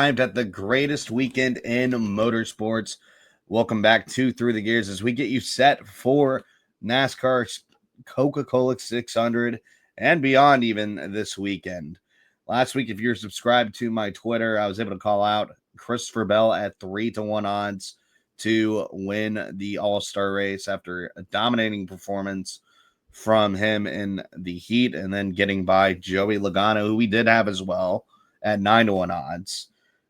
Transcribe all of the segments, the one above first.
arrived at the greatest weekend in motorsports. Welcome back to Through the Gears as we get you set for NASCAR's Coca-Cola 600 and beyond even this weekend. Last week, if you're subscribed to my Twitter, I was able to call out Christopher Bell at 3-1 odds to win the All-Star race after a dominating performance from him in the heat and then getting by Joey Logano, who we did have as well at 9-1 odds,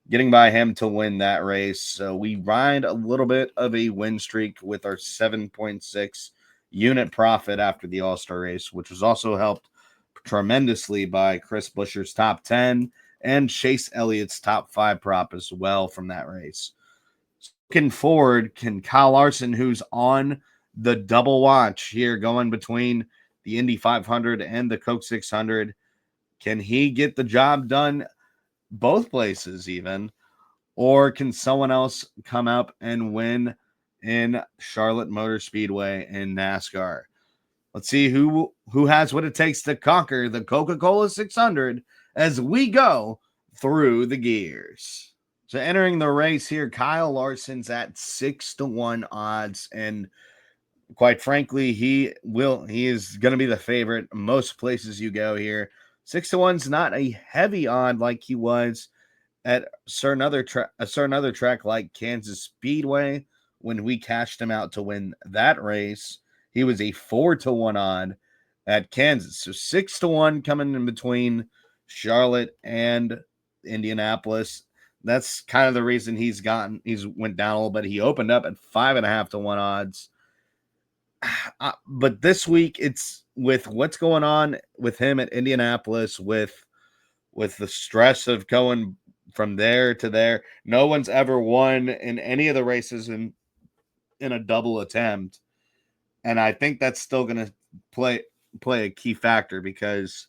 getting by him to win that race. So we ride a little bit of a win streak with our 7.6 unit profit after the All-Star race, which was also helped tremendously by Chris Buescher's top 10 and Chase Elliott's top 5 prop as well from that race. Looking forward, can Kyle Larson, who's on the double watch here going between the Indy 500 and the Coke 600, can he get the job done both places even, or can someone else come up and win in Charlotte Motor Speedway in NASCAR? Let's see who has what it takes to conquer the Coca-Cola 600 as we go through the gears. So entering the race here, Kyle Larson's at 6-1 odds, and quite frankly, he is going to be the favorite most places you go here. 6-1's not a heavy odd like he was at a certain other track like Kansas Speedway when we cashed him out to win that race. He was a 4-1 odd at Kansas. So 6-1 coming in between Charlotte and Indianapolis. That's kind of the reason he's went down a little bit. He opened up at 5.5-1 odds. But this week, it's with what's going on with him at Indianapolis, with the stress of going from there to there. No one's ever won in any of the races in a double attempt, and I think that's still going to play a key factor because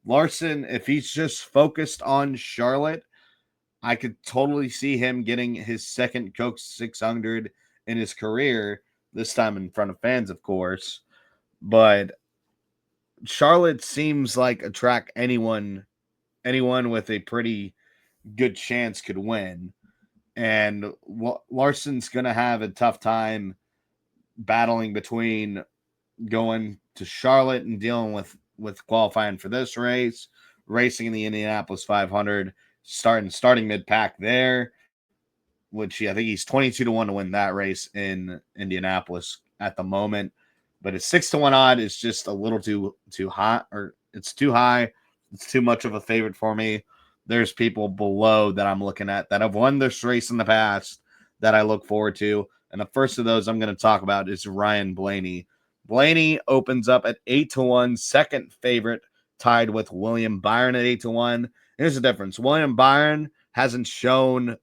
Larson, if he's just focused on Charlotte, I could totally see him getting his second Coke 600 in his career. This time in front of fans, of course. But Charlotte seems like a track anyone with a pretty good chance could win. And Larson's going to have a tough time battling between going to Charlotte and dealing with qualifying for this race, racing in the Indianapolis 500, starting mid-pack there, which I think he's 22-1 to win that race in Indianapolis at the moment. But his 6-1 odd is just a little too high, or it's too high. It's too much of a favorite for me. There's people below that I'm looking at that have won this race in the past that I look forward to. And the first of those I'm going to talk about is Ryan Blaney. Blaney opens up at 8-1, second favorite, tied with William Byron at 8-1. Here's the difference. William Byron hasn't shown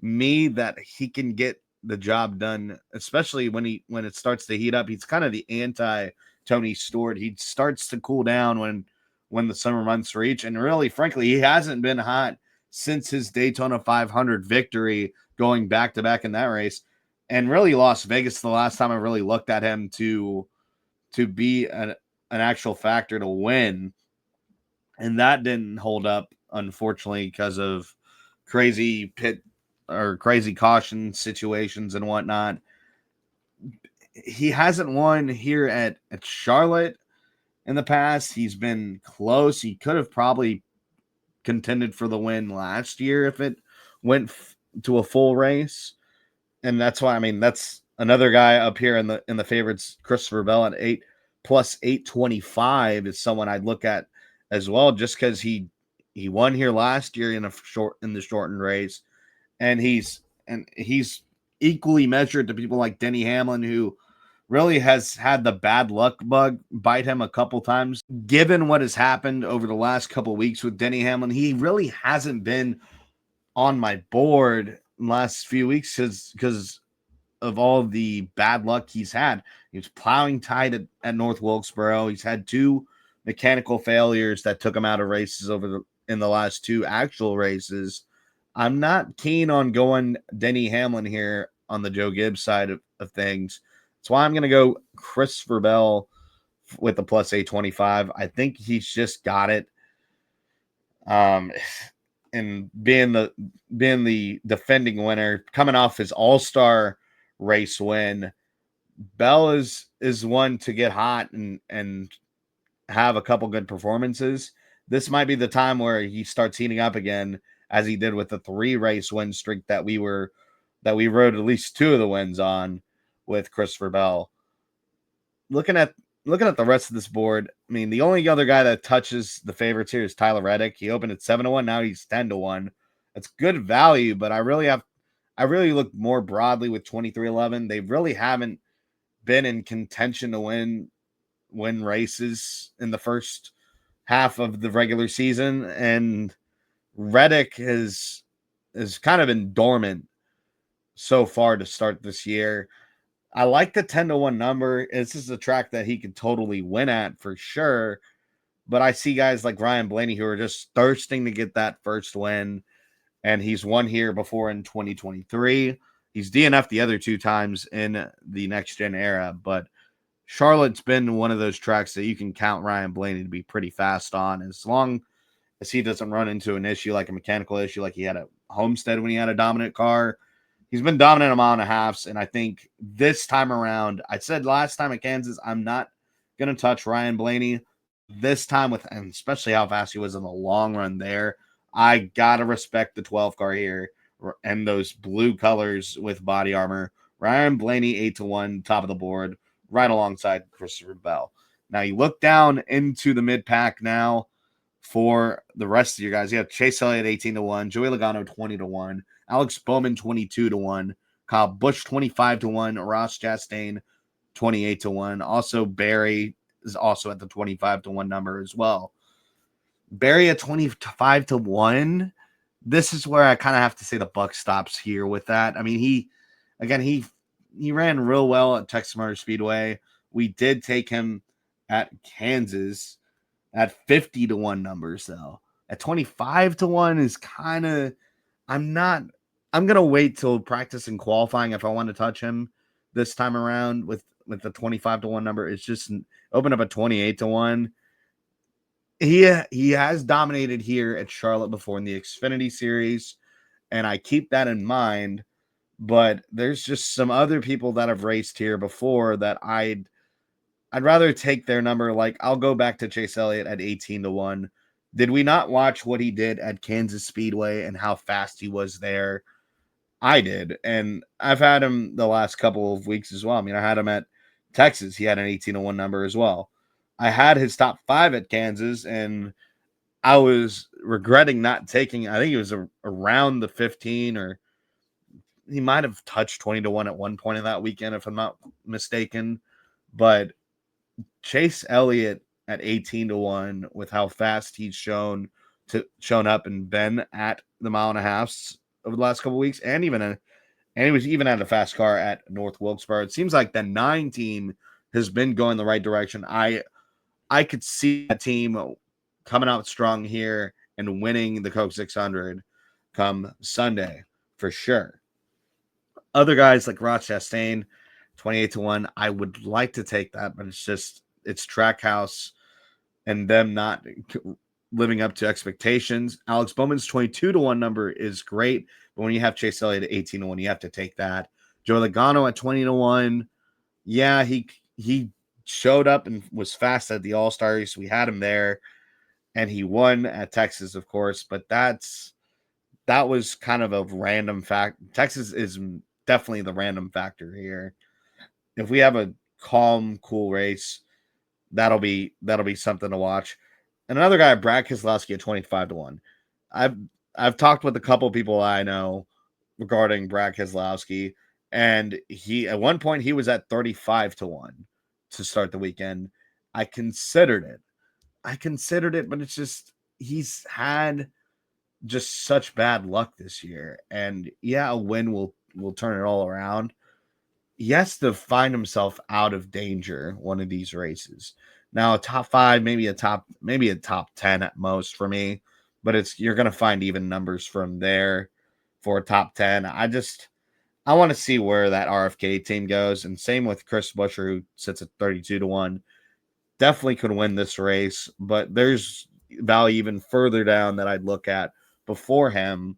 me that he can get the job done, especially when it starts to heat up. He's kind of the anti Tony Stewart. He starts to cool down when the summer months reach, and really, frankly, he hasn't been hot since his Daytona 500 victory, going back to back in that race. And really, Las Vegas, the last time I really looked at him to be an actual factor to win, and that didn't hold up, unfortunately, because of crazy caution situations and whatnot. He hasn't won here at Charlotte in the past. He's been close. He could have probably contended for the win last year if it went to a full race. And that's why, that's another guy up here in the favorites. Christopher Bell at 8 plus 825 is someone I'd look at as well, just because he won here last year in the shortened race. And he's equally measured to people like Denny Hamlin, who really has had the bad luck bug bite him a couple times. Given what has happened over the last couple of weeks with Denny Hamlin, he really hasn't been on my board in the last few weeks because of all the bad luck he's had. He was plowing tight at North Wilkesboro. He's had 2 mechanical failures that took him out of races in the last 2 actual races. I'm not keen on going Denny Hamlin here on the Joe Gibbs side of things. That's why I'm going to go Christopher Bell with the plus 825. I think he's just got it. and being the defending winner, coming off his all-star race win. Bell is one to get hot and have a couple good performances. This might be the time where he starts heating up again, as he did with the 3 race win streak that we rode at least 2 of the wins on with Christopher Bell. Looking at the rest of this board, I mean, the only other guy that touches the favorites here is Tyler Reddick. He opened at 7-1, now he's 10-1. That's good value, but I really look more broadly with 2311. They really haven't been in contention to win races in the first half of the regular season, and Reddick has kind of been dormant so far to start this year. I like the 10-1 number. This is a track that he could totally win at for sure. But I see guys like Ryan Blaney who are just thirsting to get that first win. And he's won here before in 2023. He's DNF'd the other 2 times in the next gen era. But Charlotte's been one of those tracks that you can count Ryan Blaney to be pretty fast on, as long as he doesn't run into an issue like a mechanical issue like he had at Homestead when he had a dominant car. He's been dominant a mile and a half, and I think this time around, I said last time at Kansas, I'm not going to touch Ryan Blaney. This time, and especially how fast he was in the long run there, I got to respect the 12 car here and those blue colors with body armor. Ryan Blaney, 8-1, top of the board, right alongside Christopher Bell. Now, you look down into the mid-pack now for the rest of your guys. You have Chase Elliott, 18-1, Joey Logano, 20-1, Alex Bowman, 22-1, Kyle Busch, 25-1, Ross Chastain, 28-1. Also, Barry is also at the 25-1 number as well. Barry at 25-1. This is where I kind of have to say the buck stops here with that. I mean, he ran real well at Texas Motor Speedway. We did take him at Kansas at 50-1 numbers, though. At 25-1 is kind of, I'm going to wait till practice and qualifying if I want to touch him this time around with the 25-1 number. It's just open up a 28-1. He has dominated here at Charlotte before in the Xfinity Series, and I keep that in mind. But there's just some other people that have raced here before that I'd rather take their number. Like, I'll go back to Chase Elliott at 18-1. Did we not watch what he did at Kansas Speedway and how fast he was there? I did, and I've had him the last couple of weeks as well. I mean, I had him at Texas. He had an 18-1 number as well. I had his top 5 at Kansas, and I was regretting not taking. I think it was around the 15, or he might have touched 20-1 at one point in that weekend, if I'm not mistaken. But Chase Elliott at 18-1, with how fast he's shown up and been at the mile and a half over the last couple of weeks, and he was even at a fast car at North Wilkesboro. It seems like the 9 team has been going the right direction. I could see that team coming out strong here and winning the Coke 600 come Sunday for sure. Other guys like Ross Chastain, 28-1. I would like to take that, but it's Trackhouse and them not living up to expectations. Alex Bowman's 22-1 number is great, but when you have Chase Elliott at 18-1, you have to take that. Joe Logano at 20-1. Yeah, he showed up and was fast at the All-Stars. We had him there, and he won at Texas, of course, but that was kind of a random fact. Texas is definitely the random factor here. If we have a calm, cool race, that'll be something to watch. And another guy, Brad Keselowski at 25-1. I've talked with a couple people I know regarding Brad Keselowski, and he at one point he was at 35-1 to start the weekend. I considered it, but it's just he's had just such bad luck this year. And yeah, a win will turn it all around. He has to find himself out of danger one of these races. Now, a top 5, maybe a top 10 at most for me, but you're going to find even numbers from there for a top 10. I want to see where that RFK team goes, and same with Chris Buescher, who sits at 32-1. Definitely could win this race, but there's value even further down that I'd look at before him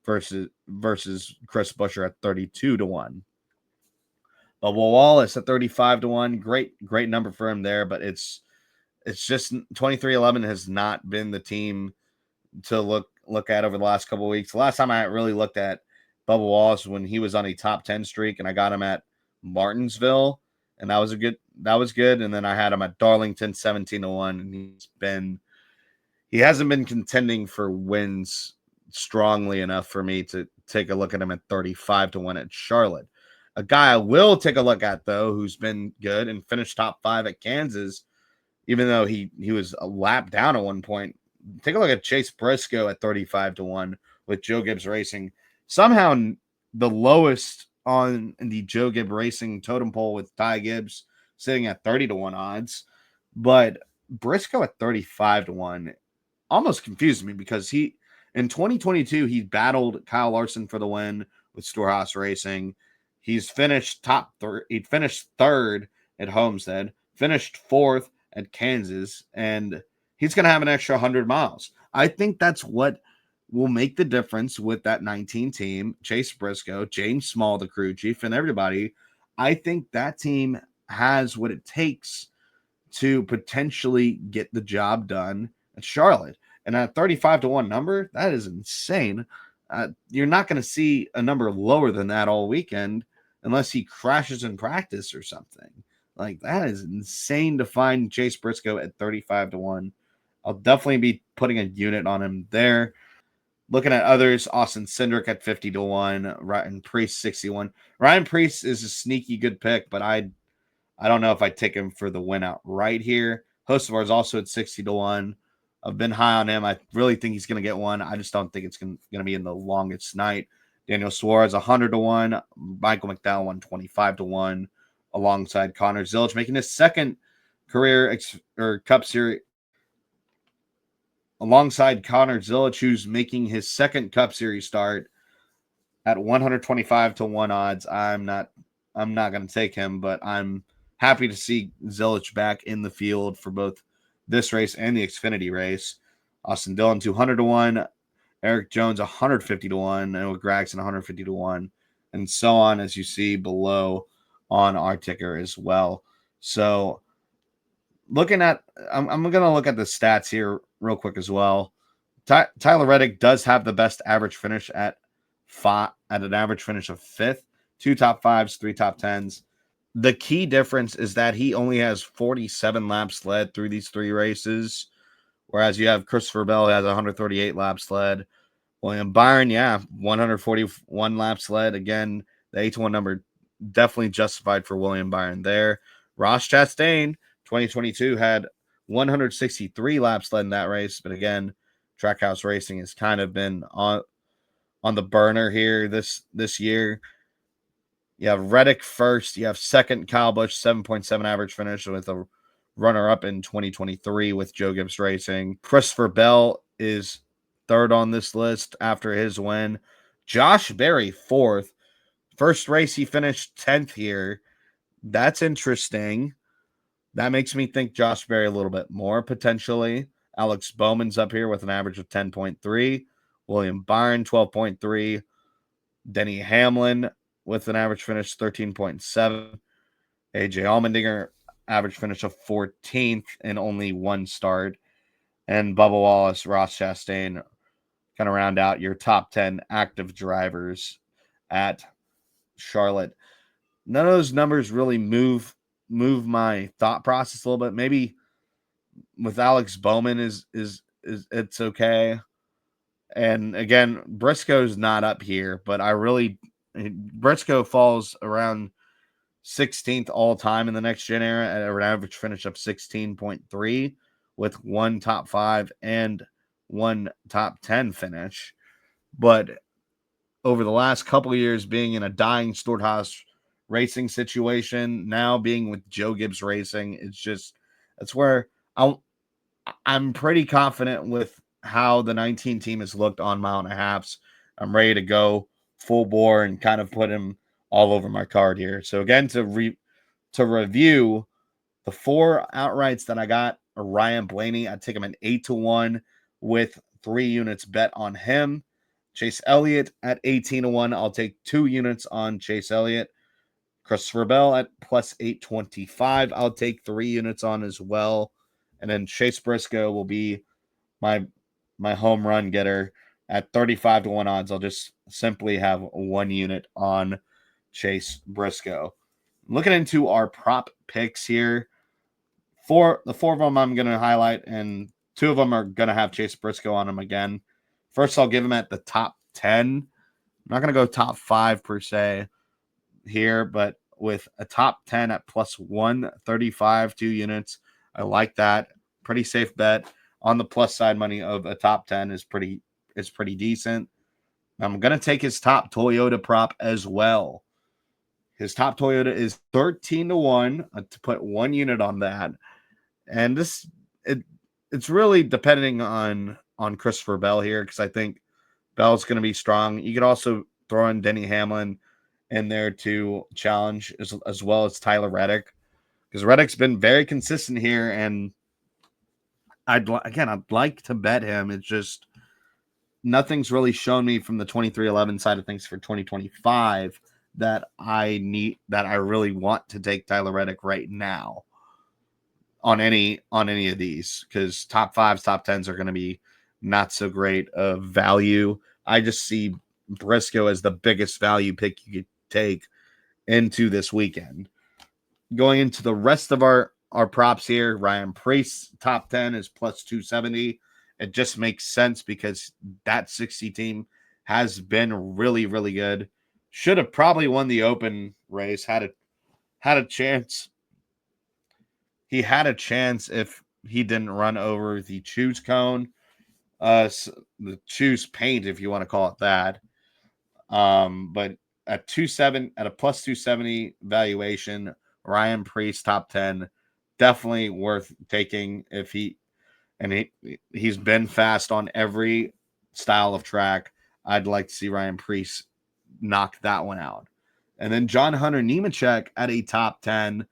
versus Chris Buescher at 32-1. But Wallace at 35-1, great number for him there, but it's just 23XI has not been the team to look at over the last couple of weeks. The last time I really looked at Bubba Wallace when he was on a top 10 streak, and I got him at Martinsville, and that was good. And then I had him at Darlington 17-1, and he hasn't been contending for wins strongly enough for me to take a look at him at 35-1 at Charlotte. A guy I will take a look at, though, who's been good and finished top 5 at Kansas, even though he was a lap down at one point. Take a look at Chase Briscoe at 35-1 with Joe Gibbs Racing. Somehow the lowest on the Joe Gibbs Racing totem pole with Ty Gibbs sitting at 30-1 odds. But Briscoe at 35-1 almost confused me because in 2022, he battled Kyle Larson for the win with Storehouse Racing. He's finished he finished third at Homestead, finished fourth at Kansas, and he's going to have an extra 100 miles. I think that's what will make the difference with that 19 team. Chase Briscoe, James Small, the crew chief, and everybody. I think that team has what it takes to potentially get the job done at Charlotte. And at 35-1 number, that is insane. You're not going to see a number lower than that all weekend unless he crashes in practice or something. Like, that is insane to find Chase Briscoe at 35-1. I'll definitely be putting a unit on him there. Looking at others, Austin Cindric at 50-1, Ryan Preece 61. Ryan Preece is a sneaky good pick, but I don't know if I take him for the win out right here. Hocevar is also at 60-1. I've been high on him. I really think he's going to get one. I just don't think it's going to be in the longest night. Daniel Suarez 100-1. Michael McDowell 125-1 alongside Connor Zilisch, making his second career Cup Series. Alongside Connor Zilisch, who's making his second Cup Series start at 125-1 odds. I'm not going to take him, but I'm happy to see Zilisch back in the field for both this race and the Xfinity race. Austin Dillon 200-1, Eric Jones 150-1, Noah Gragson 150-1, and so on, as you see below on our ticker as well. So looking at, I'm going to look at the stats here real quick as well. Tyler Reddick does have the best average finish at an average finish of 5th, 2 top 5s, 3 top 10s. The key difference is that he only has 47 laps led through these 3 races, whereas you have Christopher Bell who has 138 laps led. William Byron, 141 laps led. Again, the 8-1 number definitely justified for William Byron there. Ross Chastain, 2022, had 163 laps led in that race, but again, Trackhouse Racing has kind of been on the burner here this year. You have Reddick first. You have second, Kyle Busch, 7.7 average finish with a runner-up in 2023 with Joe Gibbs Racing. Christopher Bell is third on this list after his win. Josh Berry, fourth. First race, he finished 10th here. That's interesting. That makes me think Josh Berry a little bit more, potentially. Alex Bowman's up here with an average of 10.3. William Byron, 12.3. Denny Hamlin with an average finish 13.7. AJ Allmendinger, average finish of 14th in only one start. And Bubba Wallace, Ross Chastain kind of round out your top 10 active drivers at Charlotte. None of those numbers really move my thought process a little bit. Maybe with Alex Bowman is it's okay. And again, Briscoe's not up here, but Briscoe falls around 16th all time in the next gen era at an average finish of 16.3 with 1 top 5 and 1 top 10 finish. But over the last couple of years being in a dying Storehouse Racing situation, now being with Joe Gibbs Racing, that's where I'm pretty confident with how the 19 team has looked on mile and a halfs. I'm ready to go full bore and kind of put him all over my card here. So again, to review the 4 outrights that I got, Ryan Blaney, I take him an 8-1 with 3 units bet on him. Chase Elliott at 18-1. I'll take 2 units on Chase Elliott. Christopher Bell at plus 825. I'll take 3 units on as well. And then Chase Briscoe will be my home run getter at 35-1 odds. I'll just simply have 1 unit on Chase Briscoe. Looking into our prop picks here, the 4 of them I'm going to highlight, and 2 of them are going to have Chase Briscoe on them again. First, I'll give him at the top 10. I'm not going to go top 5 per se here, but with a top 10 at plus 135, 2 units, I like that. Pretty safe bet. On the plus side, money of a top 10 is pretty decent. I'm going to take his top Toyota prop as well. His top Toyota is 13-1 to put 1 unit on that. And it's really depending on Christopher Bell here, because I think Bell's going to be strong. You could also throw in Denny Hamlin in there to challenge, as well as Tyler Reddick, because Reddick's been very consistent here, and I'd like to bet him. It's just nothing's really shown me from the 23-11 side of things for 2025 that I really want to take Tyler Reddick right now on any of these, because top 5s, top 10s are going to be not so great of value. I just see Briscoe as the biggest value pick you could take into this weekend. Going into the rest of our props here, Ryan Preece top 10 is plus 270. It just makes sense because that 60 team has been really, really good. Should have probably won the open race, had a chance. He had a chance if he didn't run over the choose cone, the choose paint, if you want to call it that. But at a plus 270 valuation, Ryan Preece top 10, definitely worth taking. He's been fast on every style of track. I'd like to see Ryan Preece knock that one out. And then John Hunter Nemechek at a top 10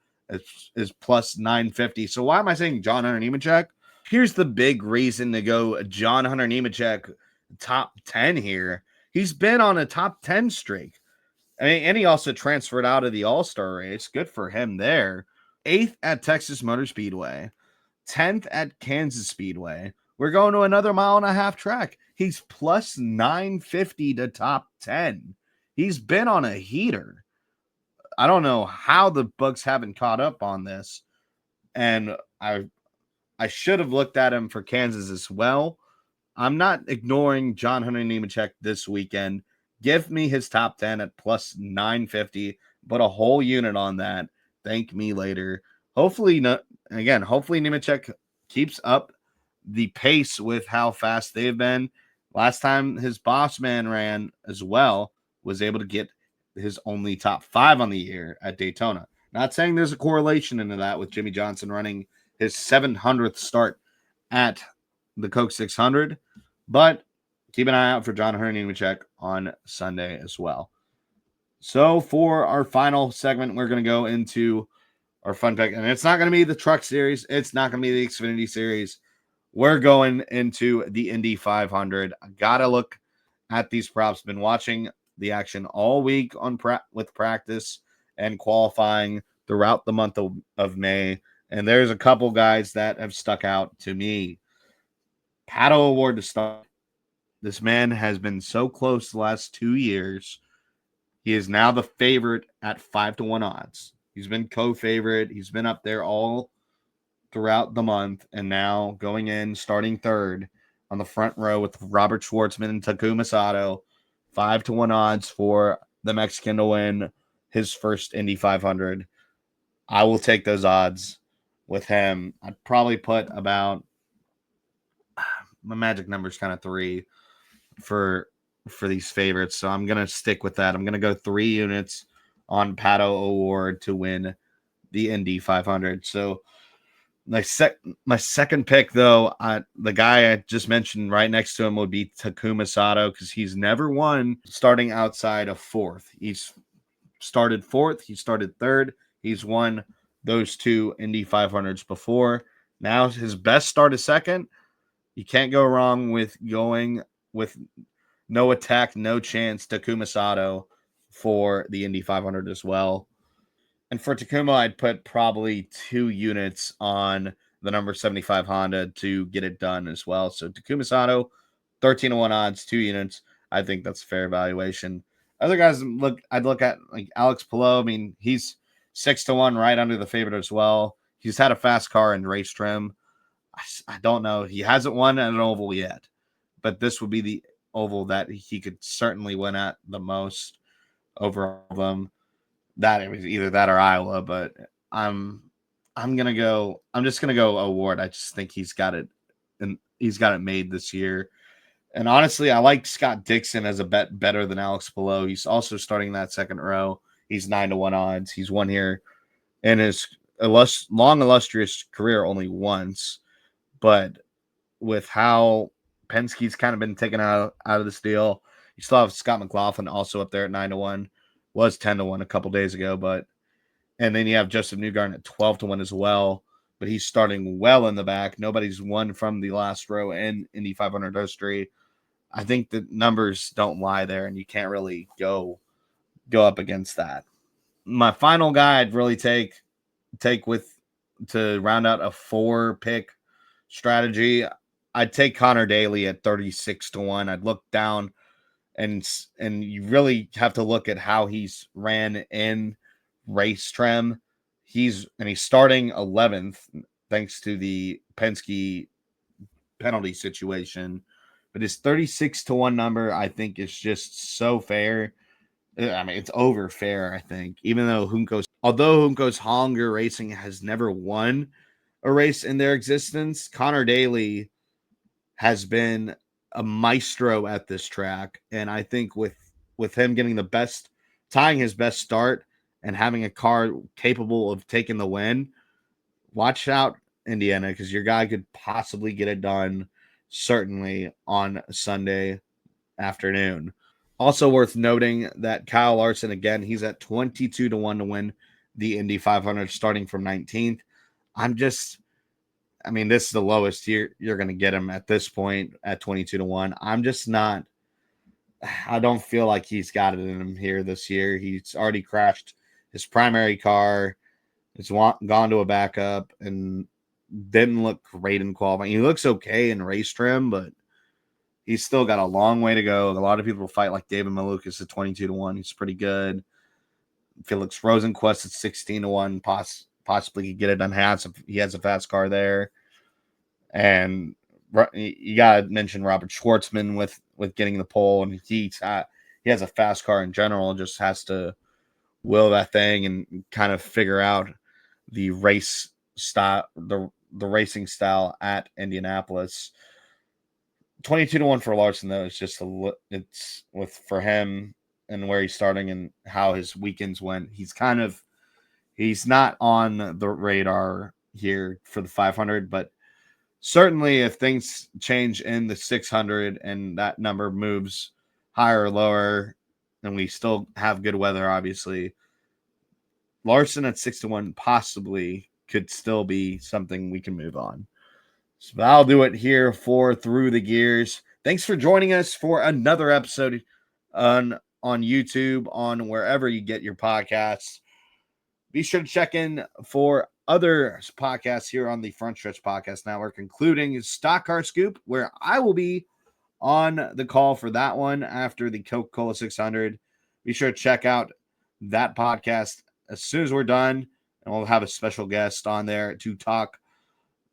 is plus 950. So why am I saying John Hunter Nemechek? Here's the big reason to go John Hunter Nemechek top 10 here. He's been on a top 10 streak. And he also transferred out of the All-Star race. Good for him there. 8th at Texas Motor Speedway. 10th at Kansas Speedway. We're going to another 1.5-mile track. He's plus 950 to top 10. He's been on a heater. I don't know how the books haven't caught up on this. And I should have looked at him for Kansas as well. I'm not ignoring John Hunter Nemechek this weekend. Give me his top 10 at plus 950. Put a whole unit on that. Thank me later. Hopefully Nemechek keeps up the pace with how fast they've been. Last time his boss man ran as well, was able to get his only top 5 on the year at Daytona. Not saying there's a correlation into that with Jimmy Johnson running his 700th start at the Coke 600, but keep an eye out for John Hunter Nemechek on Sunday as well. So for our final segment, we're going to go into our fun pick, and it's not going to be the Truck Series. It's not going to be the Xfinity Series. We're going into the Indy 500. I got to look at these props. Been watching the action all week with practice and qualifying throughout the month of May, and there's a couple guys that have stuck out to me. Pato O'Ward to start. This man has been so close the last 2 years. He is now the favorite at 5-1 odds. He's been co-favorite. He's been up there all throughout the month, and now going in, starting third on the front row with Robert Schwartzman and Takuma Sato. 5-1 odds for the Mexican to win his first Indy 500. I will take those odds with him. I'd probably put about, my magic number is kind of 3 for these favorites, so I'm going to stick with that. I'm going to go 3 units on Pato O'Ward to win the Indy 500. So my second pick, though, the guy I just mentioned right next to him would be Takuma Sato, because he's never won starting outside of 4th. He's started 4th. He started 3rd. He's won those 2 Indy 500s before. Now his best start is 2nd. You can't go wrong with going with no attack, no chance Takuma Sato for the Indy 500 as well. And for Takuma, I'd put probably 2 units on the number 75 Honda to get it done as well. So Takuma Sato, 13 to 1 odds, 2 units. I think that's a fair evaluation. Other guys I'd look at like Alex Palou. I mean, he's 6 to 1, right under the favorite as well. He's had a fast car in race trim. I don't know. He hasn't won at an oval yet, but this would be the oval that he could certainly win at the most over all of them. That it was either that or Iowa, but I'm I'm just gonna go award. I just think he's got it and he's got it made this year. And honestly, I like Scott Dixon as a bet better than Alex Palou. He's also starting that second row. He's 9 to 1 odds. He's won here in his long illustrious career only once, but with how Penske's kind of been taken out of this deal, you still have Scott McLaughlin also up there at 9 to 1, was 10 to 1 a couple days ago, but and then you have Joseph Newgarden at 12 to 1 as well, but he's starting well in the back. Nobody's won from the last row in Indy 500 history. I think the numbers don't lie there, and you can't really go up against that. My final guy I'd really take with to round out a 4-pick strategy. I'd take Connor Daly at 36 to 1. I'd look down and you really have to look at how he's ran in race trim. He's starting 11th thanks to the Penske penalty situation. But his 36 to 1 number, I think, is just so fair. I mean, it's over fair, I think. Even though Junko's Hollinger Racing has never won a race in their existence, Connor Daly has been a maestro at this track. And I think with him getting tying his best start and having a car capable of taking the win, watch out, Indiana, because your guy could possibly get it done certainly on Sunday afternoon. Also worth noting that Kyle Larson, again, he's at 22 to 1 to win the Indy 500 starting from 19th. I mean, this is the lowest you're going to get him at this point at 22 to 1. I don't feel like he's got it in him here this year. He's already crashed his primary car. It's gone to a backup and didn't look great in qualifying. He looks okay in race trim, but he's still got a long way to go. A lot of people fight like David Malukas at 22 to 1. He's pretty good. Felix Rosenquist at 16 to 1. Possibly could get it done. He has a fast car there. And you got to mention Robert Schwartzman with getting the pole. And he has a fast car in general. Just has to will that thing and kind of figure out the race style, the racing style at Indianapolis. 22 to 1 for Larson, though, is just for him and where he's starting and how his weekends went. He's not on the radar here for the 500, but certainly if things change in the 600 and that number moves higher or lower, and we still have good weather, obviously, Larson at 6 to 1 possibly could still be something we can move on. So that'll do it here for Through the Gears. Thanks for joining us for another episode on YouTube, on wherever you get your podcasts. Be sure to check in for other podcasts here on the Front Stretch Podcast Network, including Stock Car Scoop, where I will be on the call for that one after the Coca-Cola 600. Be sure to check out that podcast as soon as we're done, and we'll have a special guest on there to talk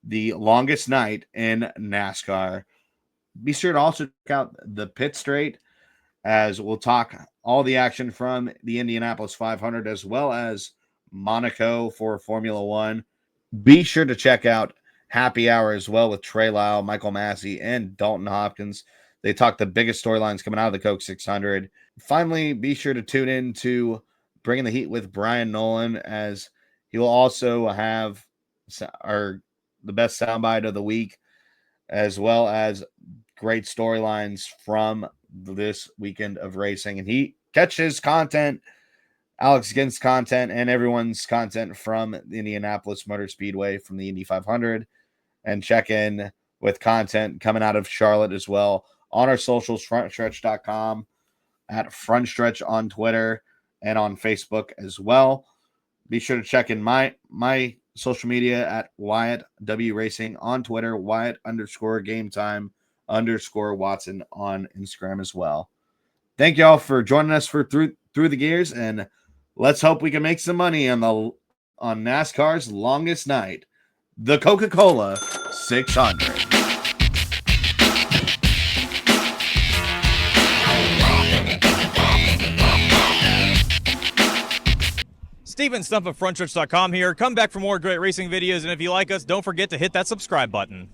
the longest night in NASCAR. Be sure to also check out the Pit Straight, as we'll talk all the action from the Indianapolis 500 as well as Monaco for Formula One. Be sure to check out Happy Hour as well with Trey Lyle, Michael Massey, and Dalton Hopkins. They talk the biggest storylines coming out of the Coke 600. Finally, be sure to tune in to Bringing the Heat with Brian Nolan, as he will also have the best soundbite of the week, as well as great storylines from this weekend of racing. And he catches content, Alex Gint's content, and everyone's content from the Indianapolis Motor Speedway from the Indy 500. And check in with content coming out of Charlotte as well on our socials, frontstretch.com, at frontstretch on Twitter and on Facebook as well. Be sure to check in my social media at Wyatt W Racing on Twitter, Wyatt_game_time_Watson on Instagram as well. Thank y'all for joining us for through the gears, and let's hope we can make some money on NASCAR's longest night, the Coca-Cola 600. Steven Stump of frontstretch.com here. Come back for more great racing videos, and if you like us, don't forget to hit that subscribe button.